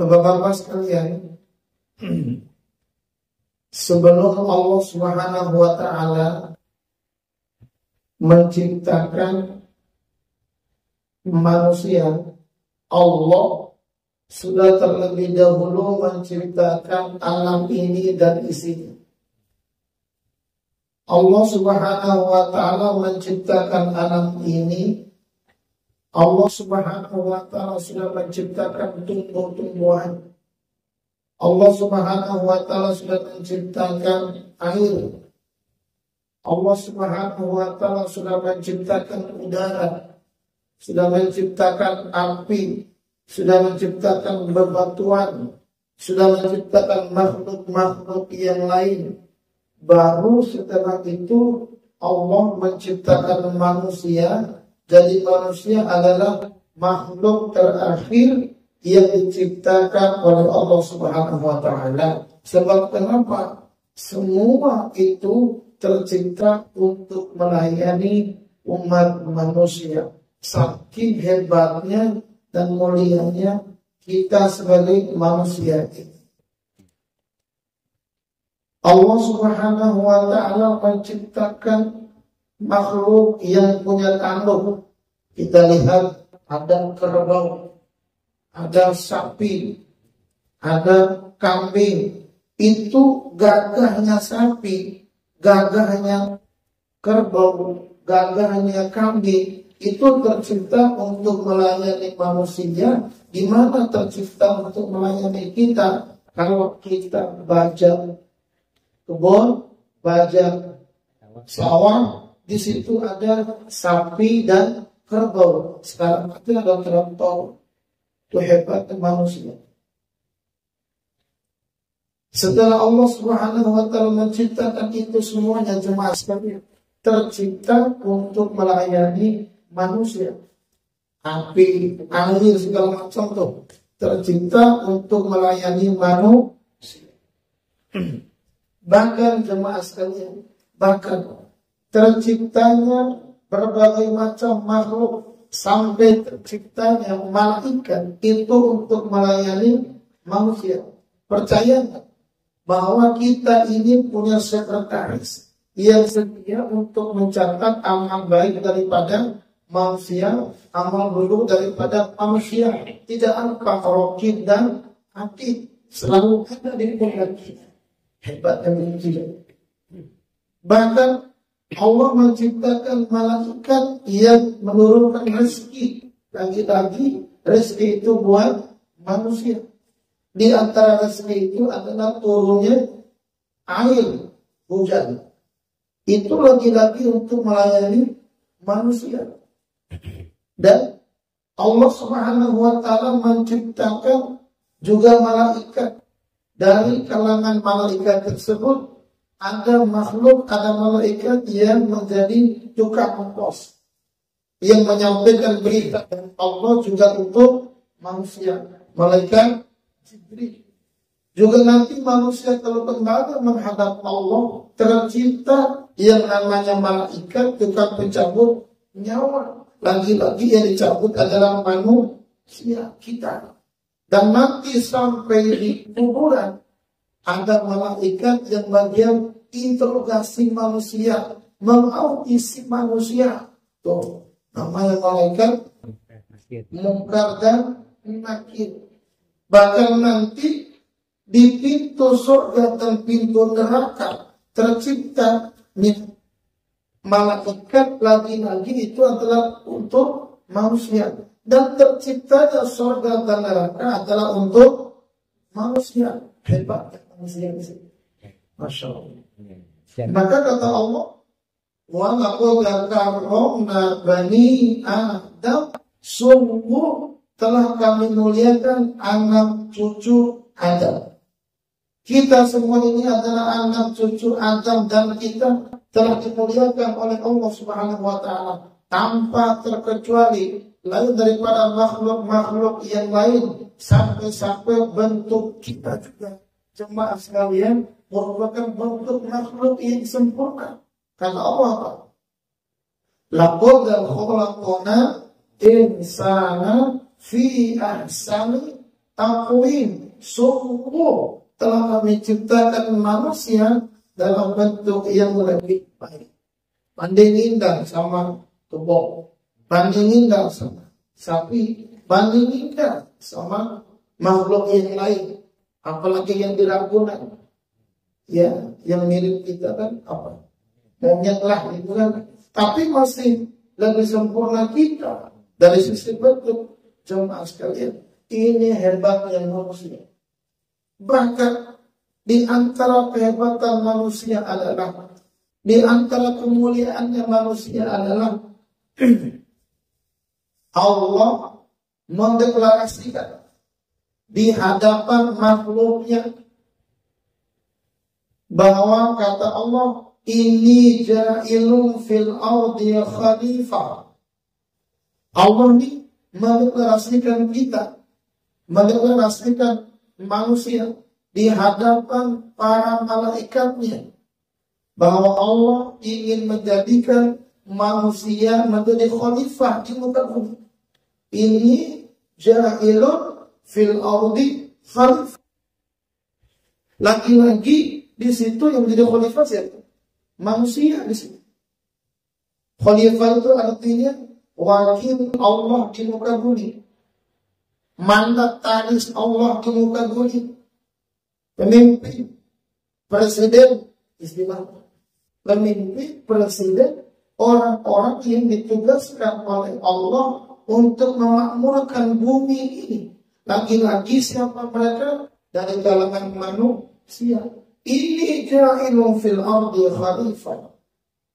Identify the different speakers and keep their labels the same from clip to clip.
Speaker 1: Bapak-bapak sekalian, sebelum Allah Subhanahu wa Ta'ala menciptakan manusia, Allah sudah terlebih dahulu menciptakan alam ini dan isinya. Allah Subhanahu wa Ta'ala menciptakan alam ini. Allah Subhanahu wa Ta'ala sudah menciptakan tumbuh-tumbuhan. Allah Subhanahu wa Ta'ala sudah menciptakan air. Allah Subhanahu wa Ta'ala sudah menciptakan udara, sudah menciptakan api, sudah menciptakan bebatuan, sudah menciptakan makhluk-makhluk yang lain. Baru setelah itu Allah menciptakan manusia. Jadi manusia adalah makhluk terakhir yang diciptakan oleh Allah Subhanahu wa Ta'ala. Sebab kenapa? Semua itu tercipta untuk melayani umat manusia. Saking hebatnya dan mulianya kita sebagai manusia ini. Allah Subhanahu wa Ta'ala menciptakan makhluk yang punya tanduk. Kita lihat ada kerbau, ada sapi, ada kambing. Itu gagahnya sapi, gagahnya kerbau, gagahnya kambing. Itu tercipta untuk melayani manusia. Di mana tercipta untuk melayani kita? Kalau kita bajak kebun, bajak sawah, di situ ada sapi dan kerbau. Sekarang itu ada kerbau. Itu hebat manusia. Setelah Allah Subhanahu wa Ta'ala menciptakan itu semuanya, jemaah sekalian, tercipta untuk melayani manusia. Api, air, segala macam tuh tercipta untuk melayani manusia. Bahkan jemaah sekalian, bahkan terciptanya berbagai macam makhluk sampai terciptanya malaikat itu untuk melayani manusia. Percaya bahwa kita ini punya sekretaris yang setia untuk mencatat amal baik daripada manusia, amal buruk daripada manusia. Tidak lupa rokib dan atid selalu ada di pundak kita. Hebatnya manusia. Bahkan Allah menciptakan malaikat yang menurunkan rezeki. Lagi-lagi rezeki itu buat manusia. Di antara rezeki itu adalah turunnya air, hujan. Itu lagi-lagi untuk melayani manusia. Dan Allah Subhanahu wa Ta'ala menciptakan juga malaikat. Dari kalangan malaikat tersebut ada makhluk, ada malaikat yang menjadi tukang pos, yang menyampaikan berita dari Allah juga untuk manusia. Malaikat Jibril. Juga nanti manusia kalau kembali menghadap Allah, tercipta yang namanya malaikat, tukang pencabut nyawa. Lagi-lagi yang dicabut adalah manusia kita. Dan nanti sampai di kuburan ada malaikat yang bagian interogasi manusia, mengaudisi manusia. Tuh, namanya malaikat Munkar dan Nakir. Bahkan nanti di pintu surga dan pintu neraka tercipta malaikat lagi-lagi itu adalah untuk manusia. Dan terciptanya surga dan neraka adalah untuk manusia. Hebat manusia ini. Masya Allah. Maka kata Allah, wa laqad karramna bani Adam, sungguh telah kami muliakan anak cucu Adam. Kita semua ini adalah anak cucu Adam dan kita telah dimuliakan oleh Allah Subhanahu wa Ta'ala tanpa terkecuali, lain daripada makhluk-makhluk yang lain, sampai-sampai bentuk kita juga, jemaah sekalian, merupakan bentuk makhluk yang sempurna. Karena Allah laqad khalaqna insana fi ahsani takwim, sungguh telah kami ciptakan manusia dalam bentuk yang lebih baik. Bandingin dah sama kebo, bandingin dah sama sapi, bandingin dah sama makhluk yang lain, apalagi yang diragukan. Ya, yang mirip kita kan apa? Monyet lah itu kan. Tapi masih lebih sempurna kita dari sisi bentuk. Jemaah sekalian, ini hebatnya manusia. Bahkan di antara kehebatan manusia adalah, di antara kemuliaannya manusia adalah Allah mendeklarasikan di hadapan makhluknya bahwa kata Allah, ini ja'ilun fil ardi khalifah. Allah ini mendeklarasikan kita, mendeklarasikan manusia di hadapan para malaikatnya bahwa Allah ingin menjadikan manusia menjadi khalifah di muka bumi. Ini ja'ilun fil ardi khalifah. Lagi-lagi di situ yang menjadi khalifah siapa? Manusia di situ. Khalifah itu artinya wakil Allah di muka bumi, mandataris Allah di muka bumi, pemimpin, presiden, istimewa, pemimpin, presiden, orang-orang yang ditugaskan oleh Allah untuk memakmurkan bumi ini. Lagi-lagi siapa mereka? Dari kalangan manusia. Ini ja'ilun fil ardi khalifah.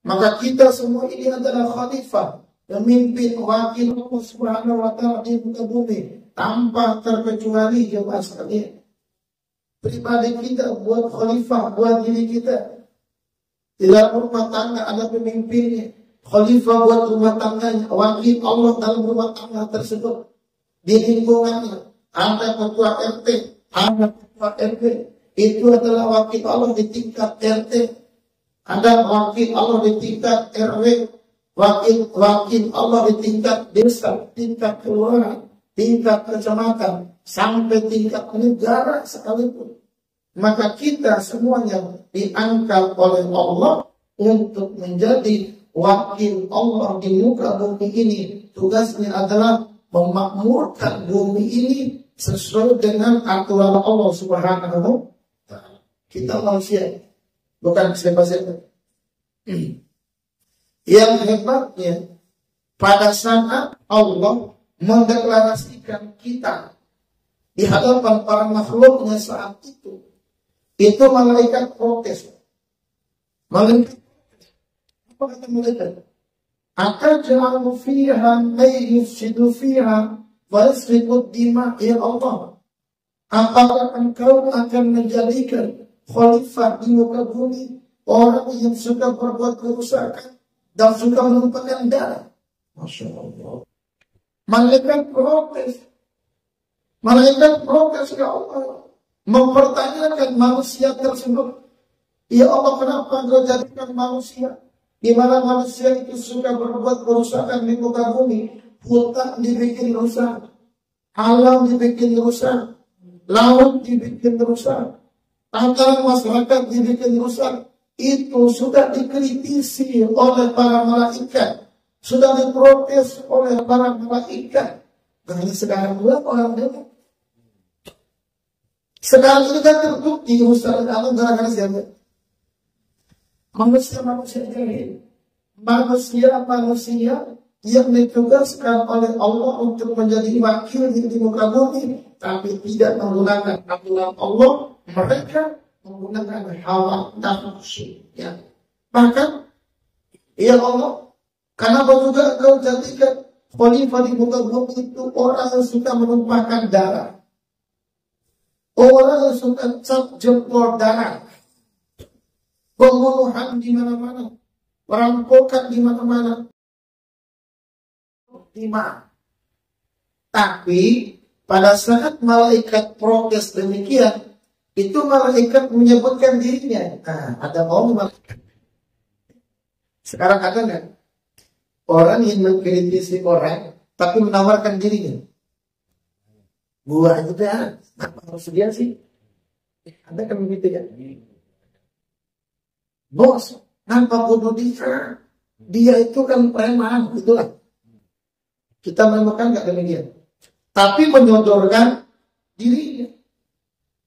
Speaker 1: Maka kita semua ini adalah khalifah, pemimpin, wakil Allah Subhanahu wa ta'ala di muka bumi, tanpa terkecuali jemaah sekalian. Pribadi kita buat khalifah, buat diri kita. Di dalam rumah tangga ada pemimpinnya, khalifah buat rumah tangganya, wakil Allah dalam rumah tangga tersebut. Di lingkungannya ada ketua RT, ada ketua RW, itu adalah wakil Allah di tingkat RT. Ada wakil Allah di tingkat RW, wakil Allah di tingkat desa, tingkat kelurahan, tingkat kecamatan, sampai tingkat negara sekalipun. Maka kita semuanya diangkat oleh Allah untuk menjadi wakil Allah di muka bumi ini. Tugasnya adalah memakmurkan bumi ini sesuai dengan aturan Allah Subhanahu wa ta'ala. Kita manusia, bukan siapa-siapa. Yang hebatnya, pada saat Allah mendeklarasikan kita di hadapan para makhluknya saat itu malaikat protes. Malaikat, apa kata malaikat? Ataj'alu fiha may yufsidu fiha wa yasfiku dima, ya Allah. Apakah engkau akan menjadikan khalifah di muka bumi orang yang suka berbuat kerusakan dan suka menumpahkan darah? Masya Allah. Malaikat protes. Malaikat protes ke Allah, mempertanyakan manusia tersebut. Ya Allah, kenapa engkau jadikan manusia, di mana manusia itu suka berbuat kerusakan di muka bumi? Hutan dibikin rusak, alam dibikin rusak, laut dibikin rusak, antara masyarakat dibikin rusak. Itu sudah dikritisi oleh para malaikat, sudah diprotes oleh para malaikat. Karena sekarang pula orang demo. Sekarang ini kan terbukti rusak alam gara-gara siapa? Manusia-manusia jahil, manusia-manusia yang ditugaskan oleh Allah untuk menjadi wakil di muka bumi, tapi tidak menggunakan aturan Allah. Mereka menggunakan hawa nafsu. Ya. Bahkan, ya Allah, kenapa juga kau jadikan khalifah di muka bumi itu orang yang suka menumpahkan darah, orang yang suka cap jempol darah, pembunuhan di mana-mana, perampokan di mana-mana. Tapi pada saat malaikat protes demikian, itu malaikat menyebutkan dirinya. Nah, ada mau malaikat. Sekarang ada nggak orang yang mengkritisi orang tapi menawarkan dirinya? Gua aja deh, kenapa harus dia sih? Ada kan begitu ya? Bos, kenapa bunuh dia? Dia itu kan preman, itulah. Kita menemukan nggak demikian? Tapi menyodorkan dirinya.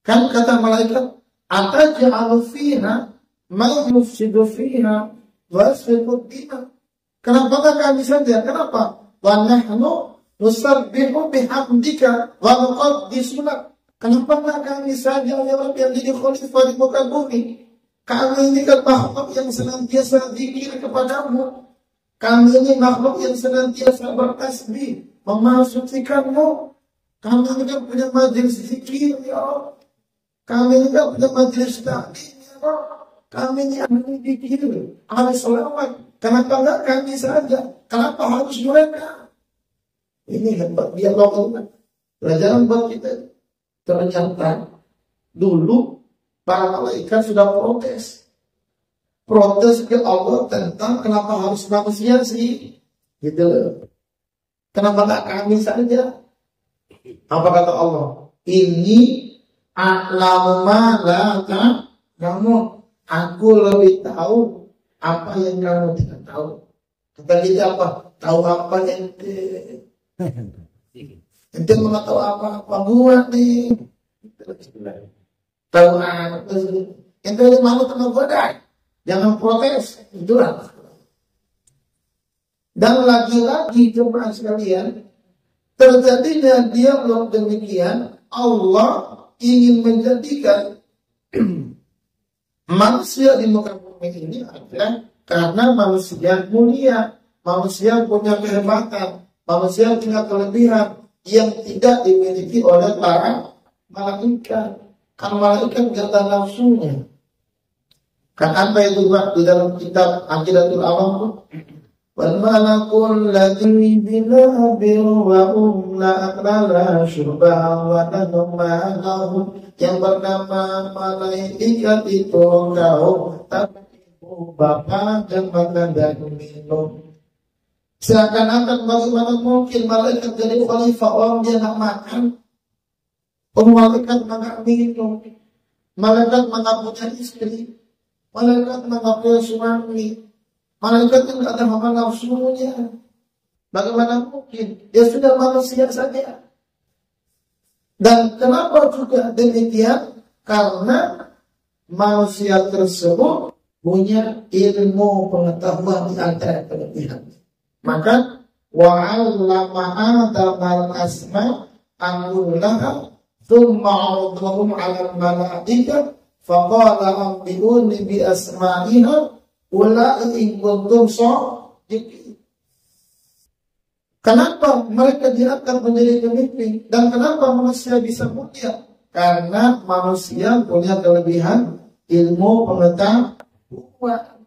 Speaker 1: Kan kata malaikat, ataj'alu fiha ma yufsidu fiha wa yasfiku dima. Kenapa kami saja? Kenapa? Wa nahnu nusabbihu bihamdika wa nuqaddisu lak. Kenapa kami saja ya Rabb yang jadi khalifah di muka bumi? Kami ini kan makhluk yang senantiasa zikir kepadamu. Kami ini makhluk yang senantiasa bertasbih, memasukkanmu. Kami ini kan punya majelis zikir, ya Allah. Kami ini kan punya majelis taklim, ya Allah. Kami ini ahli zikir, ahli selawat. Kenapa enggak kami saja? Kenapa harus mereka? Ini hebat dialog Allah. Pelajaran buat kita. Ternyata dulu para malaikat sudah protes ke Allah tentang kenapa harus manusia sih, gitu. Kenapa nggak kami saja? Apa kata Allah? Ini a'lamu ma la kamu. Aku lebih tahu apa yang kamu tidak tahu. Kata dia apa? Tahu apa ente? Ente mau tahu apa gua nih? Tahu apa sih? Ente malu sama gua dah. Jangan protes, itulah. Dan lagi-lagi jemaah sekalian, terjadinya dialog demikian, Allah ingin menjadikan manusia di muka bumi ini adalah karena manusia mulia, manusia punya kehebatan, manusia punya kelebihan yang tidak dimiliki oleh para malaikat. Karena malaikat tidak ada nafsunya. Kan apa itu Pak di dalam kitab Aqidatul Awam? Wal malakul ladzi bilabil wa la aqlala syurba wa namalahu, yang bernama malaikat itu kau tapi ibu bapak dan makan dan minum. Seakan-akan bagaimana mungkin malaikat jadi khalifah orang dia nak makan, malaikat nggak minum, malaikat nggak punya istri, malaikat nggak punya suami, malaikat yang ada hawa nafsunya. Bagaimana mungkin? Dia sudah manusia saja. Dan kenapa juga demikian? Karena manusia tersebut punya ilmu pengetahuan di antara kelebihan. Maka wa'allama Adam al-asma angullaha thumma 'aradahum 'ala al-malaikah faqala anbi'uni bi asma'iha ula'i in kuntum shadiqin. Kenapa mereka diangkat menjadi pemimpin dan kenapa manusia bisa mulia? Karena manusia punya kelebihan ilmu pengetahuan.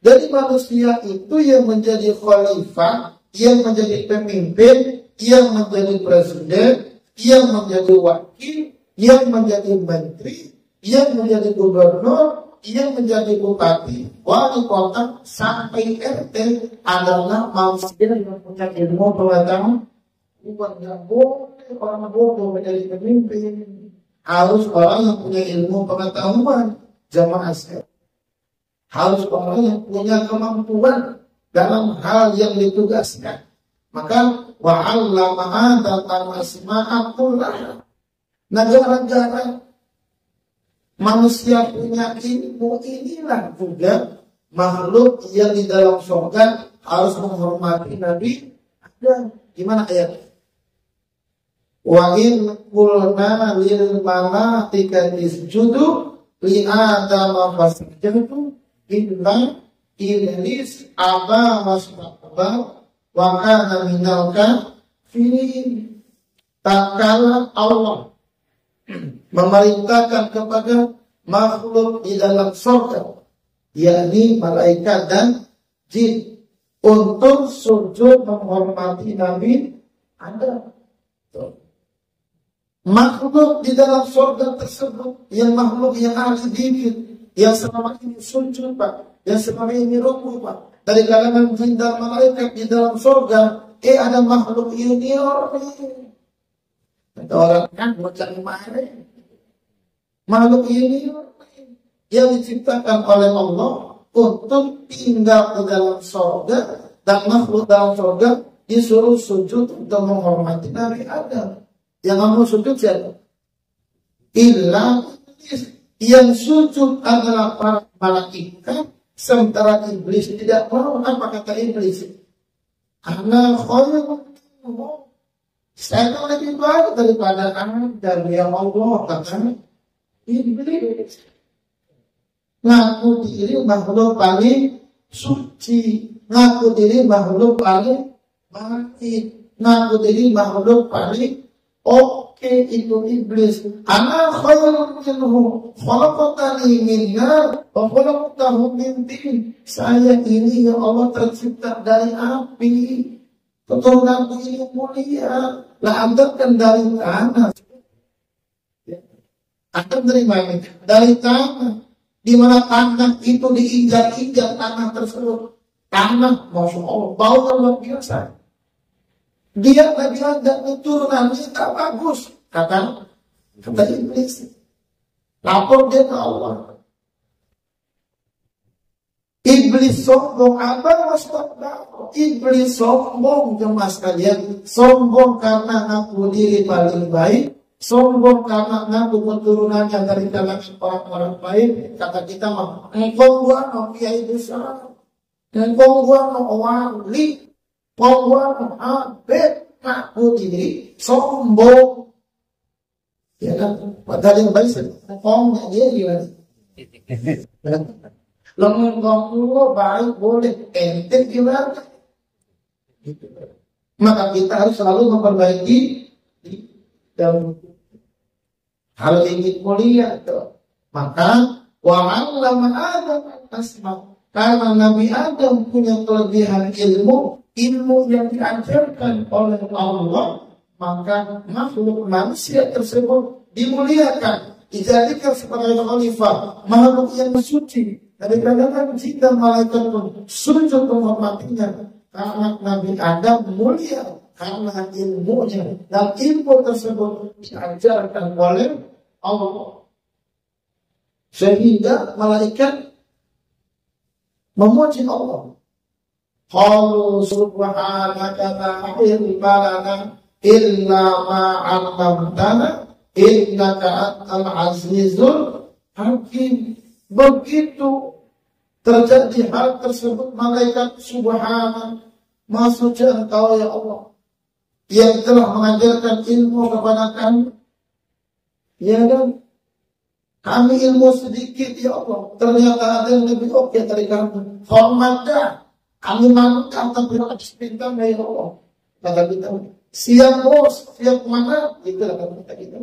Speaker 1: Jadi manusia itu yang menjadi khalifah, yang menjadi pemimpin, yang menjadi presiden, yang menjadi wakil, yang menjadi menteri, yang menjadi gubernur, yang menjadi bupati, wali kota, sampai RT adalah manusia yang punya ilmu pengetahuan. Bukan nggak boleh orang bodoh menjadi pemimpin. Harus orang yang punya ilmu pengetahuan. Jamaah sekalian. Harus orang yang punya kemampuan dalam hal yang ditugaskan. Maka wa'allama Adam al-asma'a kullaha. Negara-negara manusia punya ilmu inilah juga makhluk yang di dalam surga harus menghormati Nabi Adam. Gimana ayat? Wa in qulna lil malaikati isjudu li Adam fasajadu illa iblis aba wastakbar wa kana minal kafirin. Tak kala Allah memerintahkan kepada makhluk di dalam surga, yakni malaikat dan jin, untuk sujud menghormati Nabi Adam. Makhluk di dalam surga tersebut, yang makhluk yang ahli zikir, yang selama ini sujud Pak, yang selama ini rukuk Pak, dari kalangan jin dan malaikat di dalam surga, ada makhluk junior nih. Ada orang kan bocah kemarin. Makhluk ini yang diciptakan oleh Allah untuk tinggal di dalam surga, dan makhluk dalam surga disuruh sujud untuk menghormati Nabi Adam. Yang mau sujud siapa? Illa iblis. Yang sujud adalah para malaikat, sementara iblis tidak mau. Apa kata iblis? Ana khairun minhu. Saya lebih baik daripada Anda, ya Allah, kata iblis. Ngaku diri makhluk paling suci, ngaku diri makhluk paling baik, ngaku diri makhluk paling oke, itu iblis. Ana khairun minhu khalaqtani min nar wa khalaqtahu min tin. Saya ini ya Allah tercipta dari api, keturunanku ini mulia. Lah Anda kan dari tanah. Anda dari mana? Dari tanah. Di mana tanah itu diinjak-injak tanah tersebut. Tanah, Masya Allah, bau luar biasa. Dia Nabi Adam turunannya tak bagus. Kata iblis. Lapor dia ke Allah. Iblis sombong, apa wastakbar? Iblis sombong, jemaah sekalian. Sombong karena ngaku diri paling baik. Sombong karena ngaku keturunannya dari kalangan orang-orang baik. Kata kita mah, engkau gua no kiai besar, engkau gua no wali, engkau gua no abid. Ngaku diri sombong. Ya kan? Padahal yang baik sombongnya dia gimana? Ngomong baik boleh, ente gimana? Maka kita harus selalu memperbaiki dan hal ini mulia tuh. Maka wa'allama Adam asma, karena Nabi Adam punya kelebihan ilmu yang diajarkan oleh Allah, maka makhluk manusia tersebut dimuliakan, dijadikan sebagai khalifah, makhluk yang suci. Dari kalangan jin dan malaikat pun sujud menghormatinya, karena Nabi Adam mulia karena ilmunya, dan ilmu tersebut diajarkan oleh Allah, sehingga malaikat memuji Allah. Qalu subhanaka la ilma lana illa ma 'allamtana innaka antal azizul hakim. Begitu terjadi hal tersebut, malaikat subhana, maha suci Engkau ya Allah yang telah mengajarkan ilmu kepada kami. Ya kan? Kami ilmu sedikit ya Allah, ternyata ada yang lebih oke dari kami. Hormatnya kami mantap tapi harus pintar ya Allah. Kata kita, siap bos, siap mana? Itu kata kita.